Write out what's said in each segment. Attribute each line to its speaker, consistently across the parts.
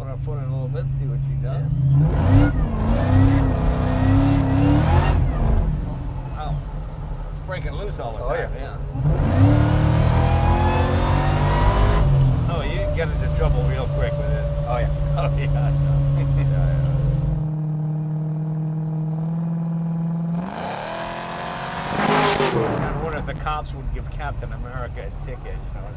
Speaker 1: Put our foot in a little bit, see what she does. Wow. It's breaking loose all the time. Yeah. Oh, you can get into trouble real quick with this.
Speaker 2: Oh, yeah.
Speaker 1: Oh, yeah. I wonder if the cops would give Captain America a ticket. You know,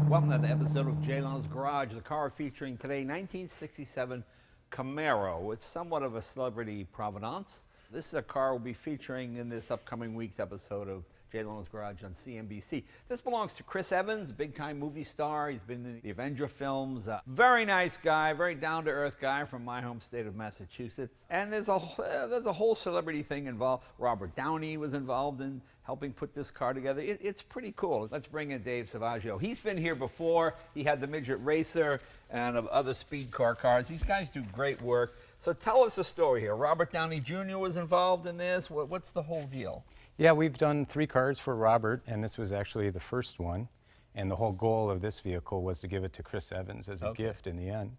Speaker 1: welcome to the episode of Jay Leno's Garage, the car featuring today 1967 Camaro with somewhat of a celebrity provenance. This is a car we'll be featuring in this upcoming week's episode of Jay Leno's Garage on CNBC. This belongs to Chris Evans, big-time movie star. He's been in the Avenger films. Very nice guy, very down-to-earth guy from my home state of Massachusetts. And there's a whole celebrity thing involved. Robert Downey was involved in helping put this car together. It's pretty cool. Let's bring in Dave Salvaggio. He's been here before. He had the Midget Racer and other SpeedKore cars. These guys do great work. So tell us the story here. Robert Downey Jr. was involved in this. What's the whole deal?
Speaker 2: Yeah, we've done 3 cars for Robert, and this was actually the first one. And the whole goal of this vehicle was to give it to Chris Evans as a gift in the end.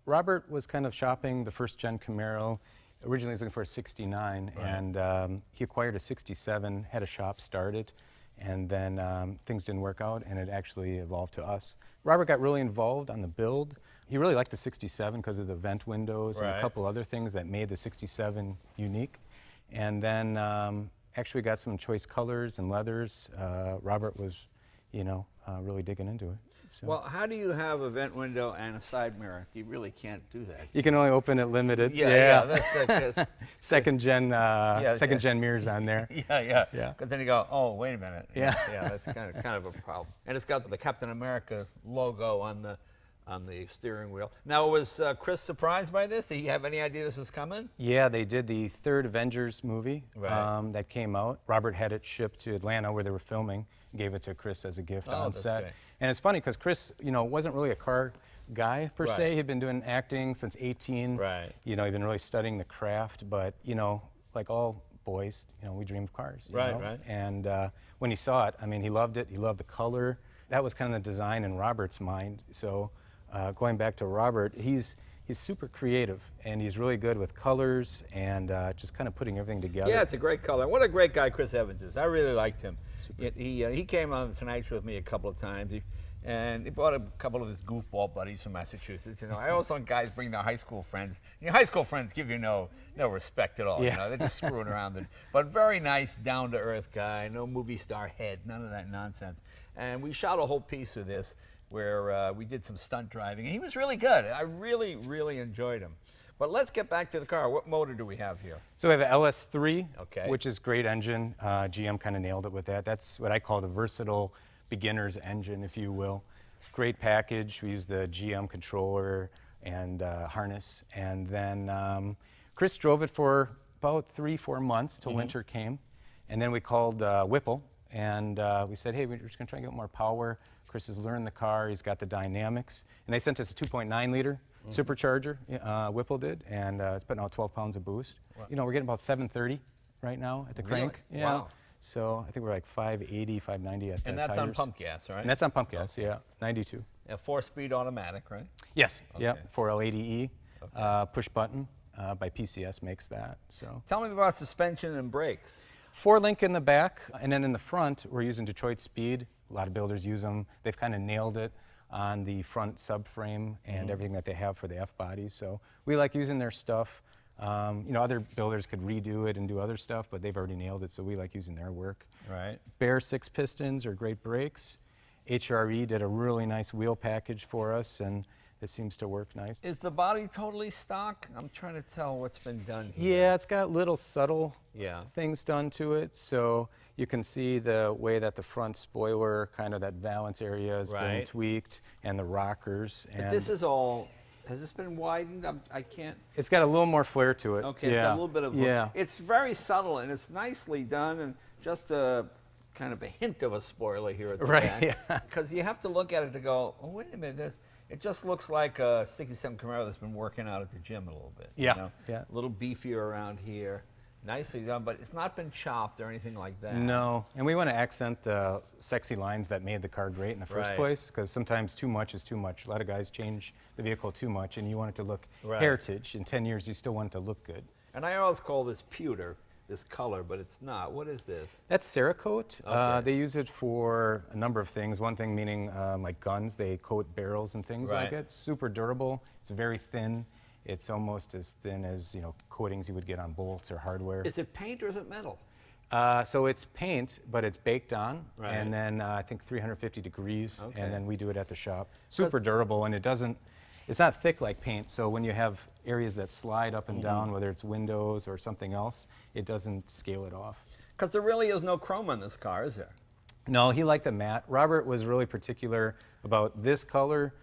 Speaker 2: Robert was kind of shopping the first-gen Camaro. Originally, he was looking for a 69, and he acquired a 67, had a shop started, and then things didn't work out, and it actually evolved to us. Robert got really involved on the build. He really liked the 67 because of the vent windows and a couple other things that made the 67 unique. And then actually got some choice colors and leathers. Robert was, really digging into it. So.
Speaker 1: Well, how do you have a vent window and a side mirror? You really can't do that.
Speaker 2: You can only open it limited.
Speaker 1: Yeah. That's
Speaker 2: second gen mirrors on there.
Speaker 1: Yeah. But then you go, oh, wait a minute. Yeah, that's kind of a problem. And it's got the Captain America logo on the steering wheel. Now, was Chris surprised by this? Did he have any idea this was coming?
Speaker 2: Yeah, they did the third Avengers movie that came out. Robert had it shipped to Atlanta where they were filming, gave it to Chris as a gift on set.
Speaker 1: Great.
Speaker 2: And it's funny because Chris, wasn't really a car guy per se. He'd been doing acting since 18. He'd been really studying the craft, but like all boys, we dream of cars.
Speaker 1: Right.
Speaker 2: And when he saw it, he loved it. He loved the color. That was kind of the design in Robert's mind. So. Going back to Robert, he's super creative, and he's really good with colors and just kind of putting everything together.
Speaker 1: Yeah, it's a great color. What a great guy Chris Evans is. I really liked him. He came on the Tonight Show with me a couple of times, and he brought a couple of his goofball buddies from Massachusetts. I always want guys bring their high school friends. High school friends give you no respect at all. They're just screwing around. But very nice, down-to-earth guy, no movie star head, none of that nonsense. And we shot a whole piece of this where we did some stunt driving. And he was really good. I really, really enjoyed him. But let's get back to the car. What motor do we have here?
Speaker 2: So we have an LS3, which is great engine. GM kind of nailed it with that. That's what I call the versatile beginner's engine, if you will. Great package. We use the GM controller and harness. And then Chris drove it for about 3-4 months till winter came. And then we called Whipple, and we said, hey, we're just going to try and get more power. Chris has learned the car, he's got the dynamics. And they sent us a 2.9 liter supercharger, Whipple did, and it's putting out 12 pounds of boost. Wow. We're getting about 730 right now at the crank.
Speaker 1: Really?
Speaker 2: Yeah.
Speaker 1: Wow.
Speaker 2: So I think we're like 580, 590 at the
Speaker 1: And that's
Speaker 2: tires.
Speaker 1: on pump gas, right?
Speaker 2: And that's on pump gas, yeah, 92.
Speaker 1: A 4-speed automatic, right?
Speaker 2: Yes, yeah, 4L80E, push button by PCS makes that. So.
Speaker 1: Tell me about suspension and brakes.
Speaker 2: 4-link in the back, and then in the front, we're using Detroit Speed. A lot of builders use them. They've kind of nailed it on the front subframe and everything that they have for the F-bodies. So we like using their stuff. Other builders could redo it and do other stuff, but they've already nailed it, so we like using their work.
Speaker 1: Right.
Speaker 2: Bare 6 pistons are great brakes. HRE did a really nice wheel package for us, and it seems to work nice.
Speaker 1: Is the body totally stock? I'm trying to tell what's been done here.
Speaker 2: Yeah, it's got little subtle things done to it. So you can see the way that the front spoiler, kind of that valance area has been tweaked, and the rockers.
Speaker 1: But this is all, has this been widened? I can't.
Speaker 2: It's got a little more flair to it.
Speaker 1: Okay, it's got a little bit of, it's very subtle, and it's nicely done, and just a kind of a hint of a spoiler here at the back. Because you have to look at it to go, oh, wait a minute, It just looks like a 67 Camaro that's been working out at the gym a little bit.
Speaker 2: Yeah,
Speaker 1: You know?
Speaker 2: yeah.
Speaker 1: A little beefier around here. Nicely done, but it's not been chopped or anything like that.
Speaker 2: No, and we want to accent the sexy lines that made the car great in the first
Speaker 1: Right.
Speaker 2: place, because sometimes too much is too much. A lot of guys change the vehicle too much, and you want it to look
Speaker 1: Right.
Speaker 2: heritage. In 10 years, you still want it to look good.
Speaker 1: And I always call this pewter, this color, but it's not. What is this?
Speaker 2: That's Cerakote.
Speaker 1: Okay.
Speaker 2: They use it for a number of things. One thing meaning like guns, they coat barrels and things like
Speaker 1: Right.
Speaker 2: it. Super durable. It's very thin. It's almost as thin as coatings you would get on bolts or hardware.
Speaker 1: Is it paint or is it metal?
Speaker 2: So it's paint, but it's baked on,
Speaker 1: Right.
Speaker 2: and then I think 350 degrees,
Speaker 1: Okay.
Speaker 2: and then we do it at the shop. Super durable, and it's not thick like paint, so when you have areas that slide up and down, whether it's windows or something else, it doesn't scale it off.
Speaker 1: Because there really is no chrome on this car, is there?
Speaker 2: No, he liked the matte. Robert was really particular about this color,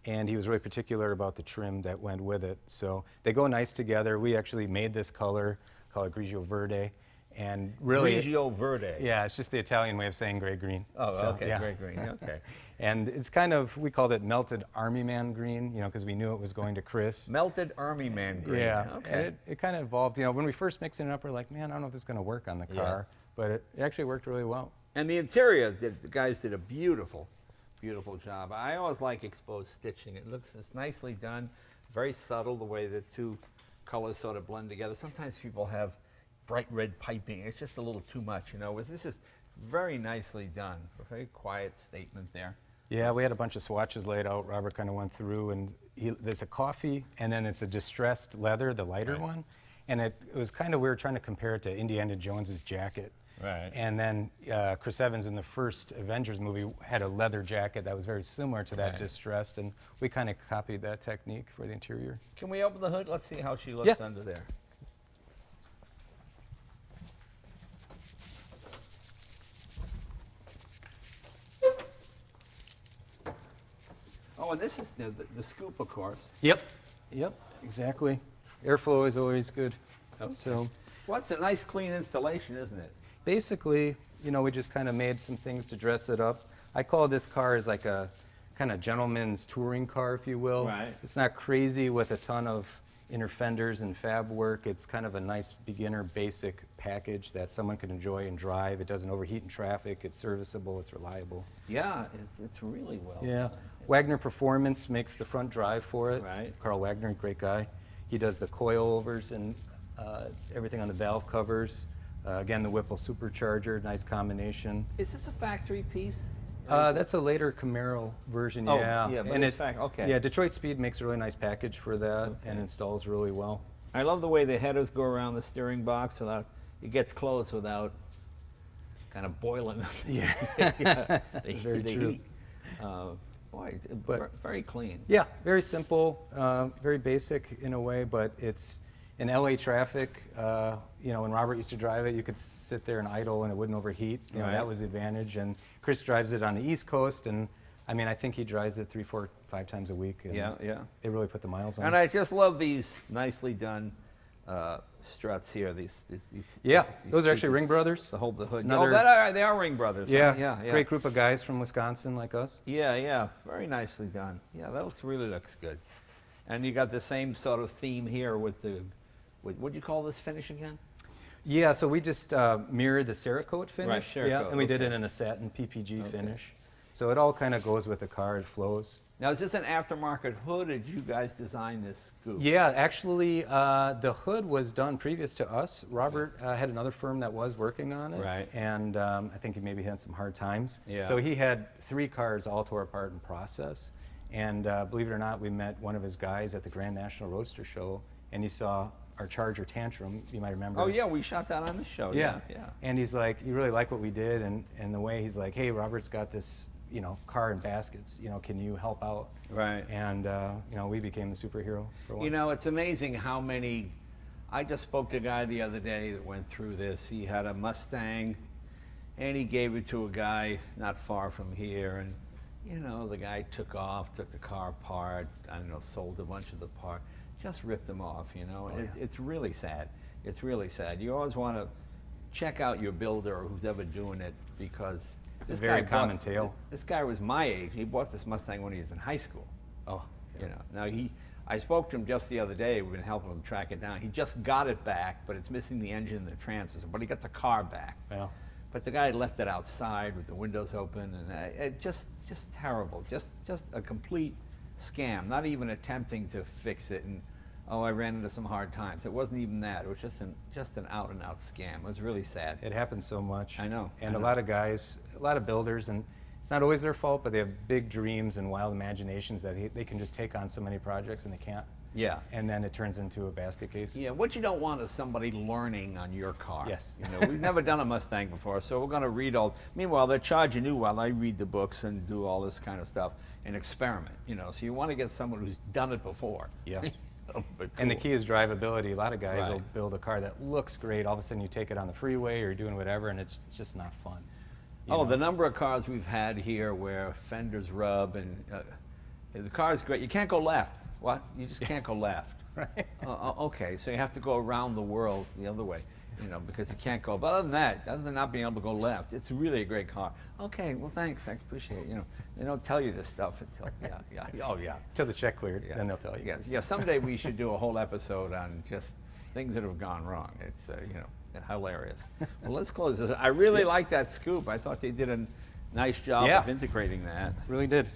Speaker 2: and he was really particular about the trim that went with it. So they go nice together. We actually made this color, called Grigio Verde, and really,
Speaker 1: Grigio Verde.
Speaker 2: yeah, it's just the Italian way of saying gray-green.
Speaker 1: Oh,
Speaker 2: So,
Speaker 1: okay,
Speaker 2: yeah.
Speaker 1: gray-green, okay.
Speaker 2: And it's kind of, we called it melted Army Man green, because we knew it was going to Chris.
Speaker 1: Melted Army Man green.
Speaker 2: Yeah,
Speaker 1: Okay.
Speaker 2: and it kind of evolved. When we first mixed it up, we're like, man, I don't know if this is going to work on the car, but it actually worked really well.
Speaker 1: And the interior, the guys did a beautiful job. I always like exposed stitching. It's nicely done, very subtle the way the two colors sort of blend together. Sometimes people have bright red piping. It's just a little too much, This is very nicely done. A very quiet statement there.
Speaker 2: Yeah, we had a bunch of swatches laid out. Robert kind of went through, and there's a coffee, and then it's a distressed leather, the lighter one. And it was kind of, we were trying to compare it to Indiana Jones's jacket.
Speaker 1: Right.
Speaker 2: And then Chris Evans in the first Avengers movie had a leather jacket that was very similar to that distressed, and we kind of copied that technique for the interior.
Speaker 1: Can we open the hood? Let's see how she looks under there. Oh, and this is the scoop, of course.
Speaker 2: Yep, exactly. Airflow is always good.
Speaker 1: Okay.
Speaker 2: So
Speaker 1: Well, it's a nice, clean installation, isn't it?
Speaker 2: basically, we just kind of made some things to dress it up. I call this car as like a kind of gentleman's touring car, if you will.
Speaker 1: Right.
Speaker 2: It's not crazy with a ton of inner fenders and fab work. It's kind of a nice beginner basic package that someone can enjoy and drive. It doesn't overheat in traffic. It's serviceable. It's reliable.
Speaker 1: Yeah, it's really well
Speaker 2: Yeah.
Speaker 1: done.
Speaker 2: Wagner Performance makes the front drive for it.
Speaker 1: Right.
Speaker 2: Carl Wagner, great guy. He does the coilovers and everything on the valve covers. Again, the Whipple supercharger, nice combination.
Speaker 1: Is this a factory piece?
Speaker 2: That's a later Camaro version,
Speaker 1: Oh,
Speaker 2: yeah.
Speaker 1: yeah, but
Speaker 2: and
Speaker 1: it's okay.
Speaker 2: Yeah, Detroit Speed makes a really nice package for that and installs really well.
Speaker 1: I love the way the headers go around the steering box without, it gets closed without kind of boiling.
Speaker 2: Yeah. Very true.
Speaker 1: Heat. Boy,
Speaker 2: But-
Speaker 1: very clean.
Speaker 2: Yeah, very simple, very basic in a way, but it's in LA traffic. When Robert used to drive it, you could sit there and idle and it wouldn't overheat.
Speaker 1: Right.
Speaker 2: That was the advantage. And Chris drives it on the East Coast, and I think he drives it 3, 4, 5 times a week. And
Speaker 1: Yeah.
Speaker 2: It really put the miles on.
Speaker 1: And I just love these nicely done struts here. These
Speaker 2: those are actually
Speaker 1: pieces
Speaker 2: Ring Brothers.
Speaker 1: to hold the hood.
Speaker 2: Another-
Speaker 1: They are Ring Brothers. huh?
Speaker 2: Yeah,
Speaker 1: yeah.
Speaker 2: great group of guys from Wisconsin like us.
Speaker 1: Yeah, very nicely done. Yeah, really looks good. And you got the same sort of theme here with what'd you call this finish again?
Speaker 2: Yeah, so we just mirrored the Cerakote finish.
Speaker 1: Right,
Speaker 2: yeah,
Speaker 1: Cerakote,
Speaker 2: and we did
Speaker 1: okay.
Speaker 2: it in a satin PPG finish. So it all kind of goes with the car, it flows.
Speaker 1: Now, is this an aftermarket hood, or did you guys design this scoop?
Speaker 2: Yeah, actually, the hood was done previous to us. Robert had another firm that was working on it.
Speaker 1: Right.
Speaker 2: And I think he maybe had some hard times.
Speaker 1: Yeah.
Speaker 2: So he had 3 cars all tore apart in process. And believe it or not, we met one of his guys at the Grand National Roadster Show, and he saw our Charger Tantrum, you might remember.
Speaker 1: Oh, yeah, we shot that on the show.
Speaker 2: Yeah.
Speaker 1: Yeah.
Speaker 2: And he's like, he really liked what we did, and the way he's like, hey, Robert's got this, car and baskets, can you help out?
Speaker 1: Right.
Speaker 2: And, we became the superhero for once.
Speaker 1: It's amazing how many. I just spoke to a guy the other day that went through this. He had a Mustang, and he gave it to a guy not far from here, and the guy took off, took the car apart, sold a bunch of the parts, just ripped them off, It's really sad. It's really sad. You always want to check out your builder or who's ever doing it, because
Speaker 2: It's a very common tale.
Speaker 1: This guy was my age. He bought this Mustang when he was in high school.
Speaker 2: Oh,
Speaker 1: You know, now I spoke to him just the other day. We've been helping him track it down. He just got it back, but it's missing the engine and the transmission. But he got the car back.
Speaker 2: Yeah.
Speaker 1: But the guy left it outside with the windows open, and it just terrible. Just a complete scam. Not even attempting to fix it. And oh, I ran into some hard times. It wasn't even that. It was just an out and out scam. It was really sad.
Speaker 2: It happens so much.
Speaker 1: I know.
Speaker 2: And a lot of guys, a lot of builders, and it's not always their fault, but they have big dreams and wild imaginations that they can just take on so many projects and they can't.
Speaker 1: Yeah.
Speaker 2: And then it turns into a basket case.
Speaker 1: Yeah, what you don't want is somebody learning on your car.
Speaker 2: Yes.
Speaker 1: You know, we've never done a Mustang before, so we're going to read all. Meanwhile, they're charging you while I read the books and do all this kind of stuff and experiment, you know. So you want to get someone who's done it before.
Speaker 2: Yeah.
Speaker 1: But
Speaker 2: And the
Speaker 1: cool.
Speaker 2: key is drivability. A lot of guys
Speaker 1: Right.
Speaker 2: will build a car that looks great. All of a sudden you take it on the freeway or you're doing whatever and it's just not fun. You know?
Speaker 1: The number of cars we've had here where fenders rub and the car is great. You can't go left. What? You just can't go left.
Speaker 2: Right.
Speaker 1: Okay, so you have to go around the world the other way, you know, because you can't go. But other than that, other than not being able to go left, it's really a great car. Okay, well, thanks. I appreciate it. You know, they don't tell you this stuff until, oh, yeah.
Speaker 2: Till the check cleared,
Speaker 1: Yeah.
Speaker 2: then they'll tell you.
Speaker 1: Yes, yeah, someday we should do a whole episode on just things that have gone wrong. It's, you know, hilarious. Well, let's close this. I really like that scoop. I thought they did a nice job
Speaker 2: Yeah.
Speaker 1: of integrating that.
Speaker 2: Really did.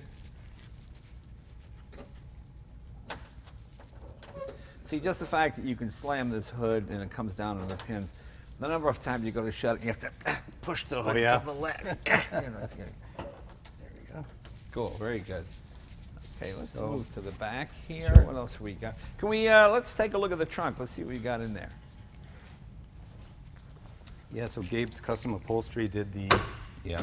Speaker 1: See, just the fact that you can slam this hood and it comes down on the pins, the number of times you go to shut it, you have to push the hood
Speaker 2: yeah.
Speaker 1: to the left. You know, that's good. There we go. Cool, very good. Okay, let's
Speaker 2: So-
Speaker 1: move to the back here.
Speaker 2: Sure.
Speaker 1: What else we got? Can we, let's take a look at the trunk. Let's see what we got in there.
Speaker 2: Yeah, so Gabe's Custom Upholstery did the
Speaker 1: Yeah.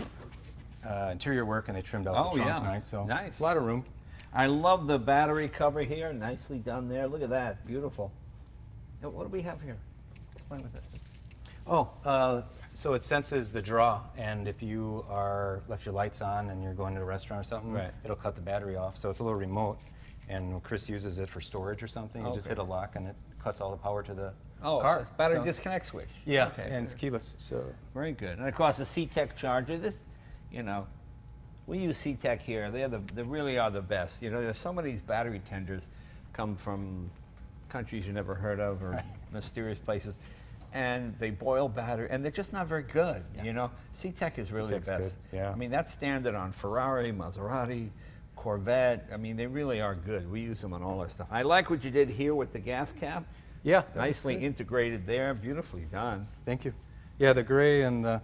Speaker 2: interior work and they trimmed out
Speaker 1: Oh,
Speaker 2: the trunk
Speaker 1: yeah.
Speaker 2: nice. So
Speaker 1: Nice.
Speaker 2: a lot of room.
Speaker 1: I love the battery cover here. Nicely done there. Look at that. Beautiful. Now, what do we have here? Explain with this.
Speaker 2: Oh, so it senses the draw, and if you are left your lights on and you're going to a restaurant or something,
Speaker 1: Right.
Speaker 2: it'll cut the battery off. So it's a little remote, and Chris uses it for storage or something. You just
Speaker 1: Okay.
Speaker 2: hit a lock, and it cuts all the power to the
Speaker 1: Oh,
Speaker 2: car.
Speaker 1: so it's battery
Speaker 2: So-
Speaker 1: disconnect switch.
Speaker 2: Yeah,
Speaker 1: Okay.
Speaker 2: and it's keyless. So
Speaker 1: Very good. And of course, the C-Tech charger. This, you know, we use C-Tech here. They really are the best. You know, there's some of these battery tenders come from countries you never heard of or mysterious places, and they boil battery, and they're just not very good.
Speaker 2: Yeah.
Speaker 1: You know, C-Tech is really
Speaker 2: C-Tech's
Speaker 1: the best.
Speaker 2: good, yeah.
Speaker 1: I mean, that's standard on Ferrari, Maserati, Corvette. I mean, they really are good. We use them on all our stuff. I like what you did here with the gas cap.
Speaker 2: yeah, that was
Speaker 1: Nicely
Speaker 2: good.
Speaker 1: integrated there. Beautifully done.
Speaker 2: Thank you. Yeah, the gray and the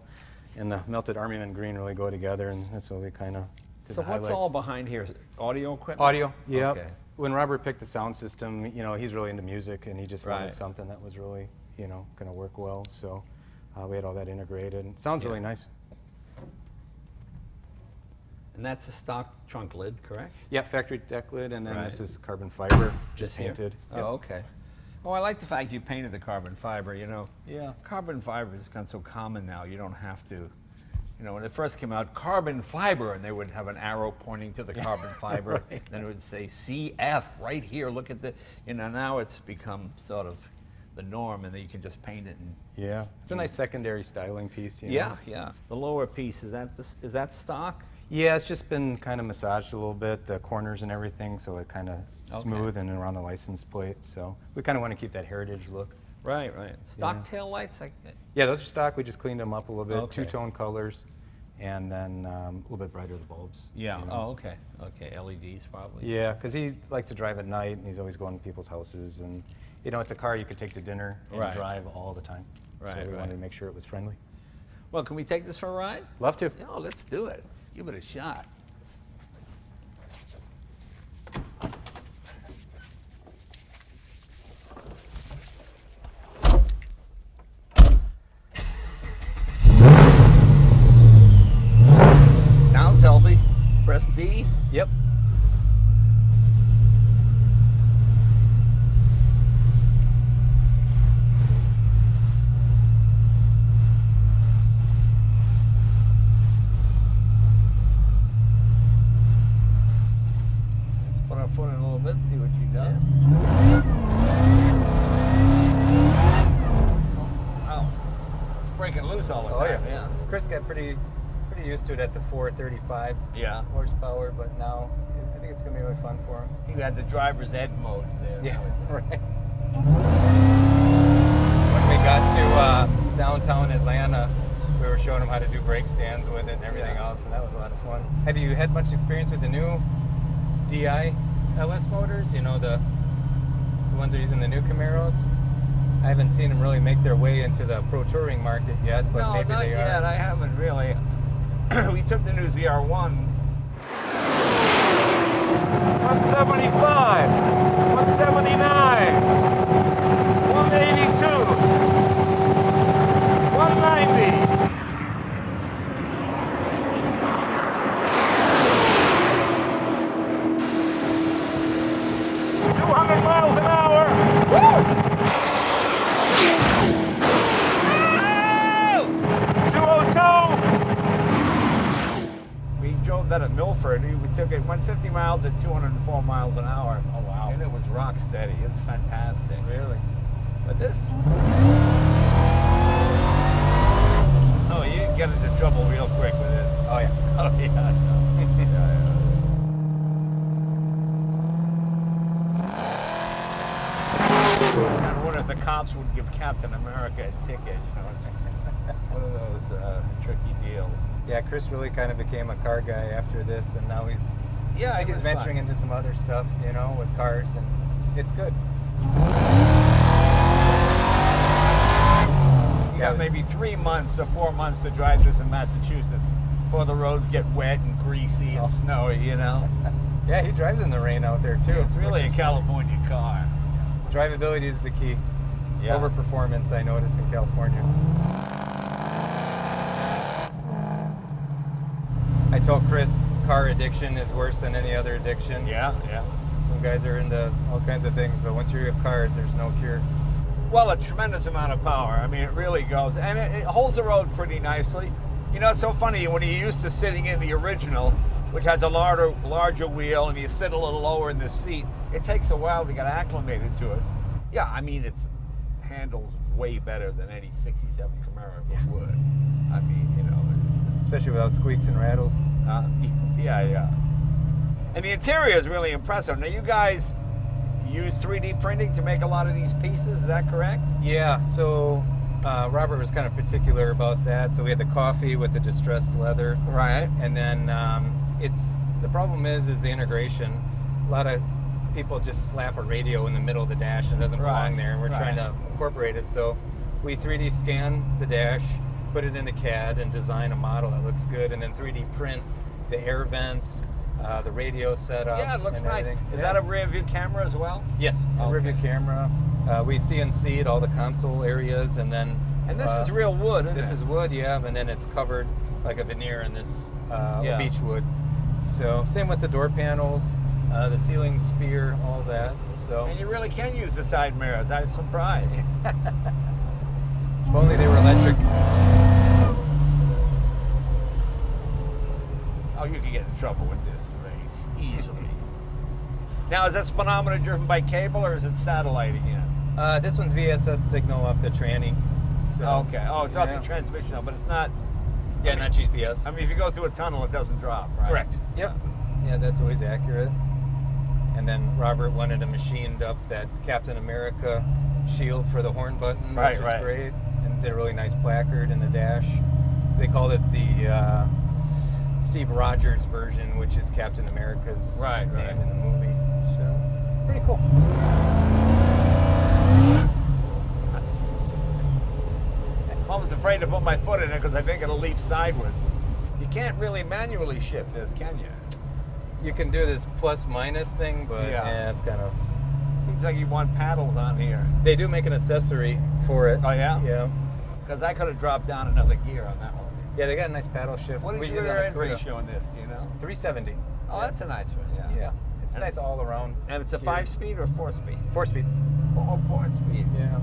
Speaker 2: melted Armyman green really go together, and that's what we kind of did
Speaker 1: So
Speaker 2: the
Speaker 1: what's
Speaker 2: highlights.
Speaker 1: all behind here? Is it audio equipment?
Speaker 2: Audio, yeah.
Speaker 1: Okay.
Speaker 2: When Robert picked the sound system, you know, he's really into music, and he just wanted
Speaker 1: Right.
Speaker 2: something that was really, you know, going to work well. So we had all that integrated. It sounds
Speaker 1: Yeah.
Speaker 2: really nice.
Speaker 1: And that's a stock trunk lid, correct?
Speaker 2: Yeah, factory deck lid, and then
Speaker 1: Right.
Speaker 2: this is carbon fiber, just
Speaker 1: This here?
Speaker 2: painted.
Speaker 1: Oh,
Speaker 2: Yep.
Speaker 1: okay. Oh, I like the fact you painted the carbon fiber. You know,
Speaker 2: Yeah.
Speaker 1: carbon fiber has gone so common now. You don't have to. You know, when it first came out, carbon fiber, and they would have an arrow pointing to the carbon fiber.
Speaker 2: Right.
Speaker 1: Then it would say CF right here. Look at the. You know, now it's become sort of the norm, and then you can just paint it. And
Speaker 2: Yeah, it's a nice secondary styling piece. You know?
Speaker 1: yeah, yeah. The lower piece is that stock?
Speaker 2: Yeah, it's just been kind of massaged a little bit, the corners and everything, so it kind of
Speaker 1: Okay.
Speaker 2: smooth and around the license plate. So we kind of want to keep that heritage look.
Speaker 1: Right, right. Stock
Speaker 2: Yeah.
Speaker 1: tail lights. Like,
Speaker 2: Yeah, those are stock. We just cleaned them up a little bit,
Speaker 1: Okay.
Speaker 2: two-tone colors, and then a little bit brighter the bulbs.
Speaker 1: yeah.
Speaker 2: you know.
Speaker 1: Oh, okay. Okay. LEDs probably.
Speaker 2: Yeah, because he likes to drive at night, and he's always going to people's houses, and you know, it's a car you could take to dinner and
Speaker 1: Right.
Speaker 2: drive all the time.
Speaker 1: Right,
Speaker 2: So we
Speaker 1: right.
Speaker 2: wanted to make sure it was friendly.
Speaker 1: Well, can we take this for a ride?
Speaker 2: Love to.
Speaker 1: Oh, let's do it. Let's give it a shot. Sounds healthy. Press D.
Speaker 2: Yep.
Speaker 1: Let's put our foot in a little bit, see what she does. Oh, it's breaking loose all the
Speaker 2: Oh
Speaker 1: time.
Speaker 2: yeah. Chris got pretty used to it at the 435
Speaker 1: Yeah.
Speaker 2: horsepower, but now think it's going to be really fun for him.
Speaker 1: He had the driver's ed mode there.
Speaker 2: Yeah, right. When we got to downtown Atlanta, we were showing him how to do brake stands with it and everything else, and that was a lot of fun. Have you had much experience with the new DI LS motors? You know, the ones that are using the new Camaros? I haven't seen them really make their way into the pro touring market yet, but
Speaker 1: No,
Speaker 2: maybe
Speaker 1: not
Speaker 2: they
Speaker 1: yet.
Speaker 2: are.
Speaker 1: I haven't really. We took the new ZR1. 175, 179, 182, 190. 200 miles an hour. Woo! 202. We drove that at Milford. We took it 150 miles at 204 miles an hour.
Speaker 2: Oh, wow.
Speaker 1: And it was rock steady. It's fantastic.
Speaker 2: Really?
Speaker 1: But this... Oh, you can get into trouble real quick with this.
Speaker 2: Oh, yeah.
Speaker 1: Oh, yeah. I wonder if the cops would give Captain America a ticket. You know, it's one of those tricky deals.
Speaker 2: Yeah, Chris really kind of became a car guy after this, and now he's
Speaker 1: Yeah,
Speaker 2: I think he's venturing into some other stuff, you know, with cars, and it's good.
Speaker 1: You got maybe 3 months or 4 months to drive this in Massachusetts before the roads get wet and greasy and snowy, you know?
Speaker 2: Yeah, he drives in the rain out there too.
Speaker 1: It's really a California car.
Speaker 2: Drivability is the key.
Speaker 1: Yeah.
Speaker 2: Over performance, I notice in California. I told Chris car addiction is worse than any other addiction.
Speaker 1: Yeah, yeah.
Speaker 2: Some guys are into all kinds of things, but once you're in cars, there's no cure.
Speaker 1: Well, a tremendous amount of power. I mean, it really goes. And it holds the road pretty nicely. You know, it's so funny, when you're used to sitting in the original, which has a larger wheel, and you sit a little lower in the seat, it takes a while to get acclimated to it. Yeah, I mean, it handles way better than any 67 Camaro would. I mean, you know,
Speaker 2: Especially without squeaks and rattles.
Speaker 1: yeah. And the interior is really impressive. Now, you guys use 3D printing to make a lot of these pieces, is that correct?
Speaker 2: Yeah, so Robert was kind of particular about that. So we had the coffee with the distressed leather.
Speaker 1: Right.
Speaker 2: And then the problem is the integration. A lot of people just slap a radio in the middle of the dash and it doesn't belong there, and we're trying to incorporate it. So we 3D scan the dash, put it into CAD, and design a model that looks good, and then 3D print the air vents, the radio setup.
Speaker 1: Yeah, it looks
Speaker 2: and
Speaker 1: nice.
Speaker 2: everything.
Speaker 1: Is that a rear view camera as well?
Speaker 2: Yes, a rear view camera. We CNC'd all the console areas, and then...
Speaker 1: And this is real wood, isn't it?
Speaker 2: This is wood, yeah, and then it's covered like a veneer in this beech wood. So same with the door panels, the ceiling spear, all that. So
Speaker 1: and you really can use the side mirrors. I was surprised.
Speaker 2: If only they were electric.
Speaker 1: Oh, you could get in trouble with this race easily. Now, is that speedometer driven by cable or is it satellite again?
Speaker 2: This one's VSS signal off the tranny. So,
Speaker 1: okay. Oh, it's off the transmission, but it's not.
Speaker 2: Yeah, not GPS.
Speaker 1: I mean, if you go through a tunnel, it doesn't drop, right?
Speaker 2: Correct. Yep. Yeah, that's always accurate. And then Robert wanted a machined up that Captain America shield for the horn button, which is great. And did a really nice placard in the dash. They called it the Steve Rogers version, which is Captain America's name in the movie. So it's pretty cool.
Speaker 1: I'm almost afraid to put my foot in it because I think it'll leap sideways. You can't really manually shift this, can you?
Speaker 2: You can do this plus minus thing, but yeah, it's kind of...
Speaker 1: Seems like you want paddles on here.
Speaker 2: They do make an accessory for it.
Speaker 1: Oh, yeah?
Speaker 2: Yeah.
Speaker 1: Because I could have dropped down another gear on that one.
Speaker 2: Yeah, they got a nice paddle shift.
Speaker 1: What is your end ratio on this, do you know?
Speaker 2: 370.
Speaker 1: Oh, that's a nice one,
Speaker 2: Yeah. It's nice all around.
Speaker 1: And it's a 5-speed or 4-speed?
Speaker 2: 4-speed.
Speaker 1: Oh, 4-speed.
Speaker 2: Yeah.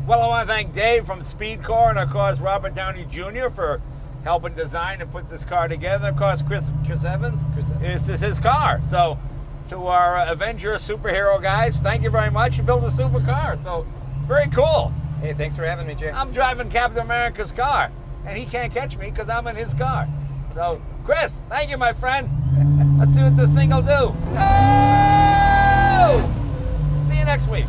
Speaker 1: Well, I want to thank Dave from SpeedKore and, of course, Robert Downey Jr. for helping design and put this car together. Of course, Chris Evans. This is his car. So, to our Avenger superhero guys, thank you very much. You built a super car. So, very cool.
Speaker 2: Hey, thanks for having me, Jay.
Speaker 1: I'm driving Captain America's car, and he can't catch me because I'm in his car. So, Chris, thank you, my friend. Let's see what this thing will do. Oh! See you next week.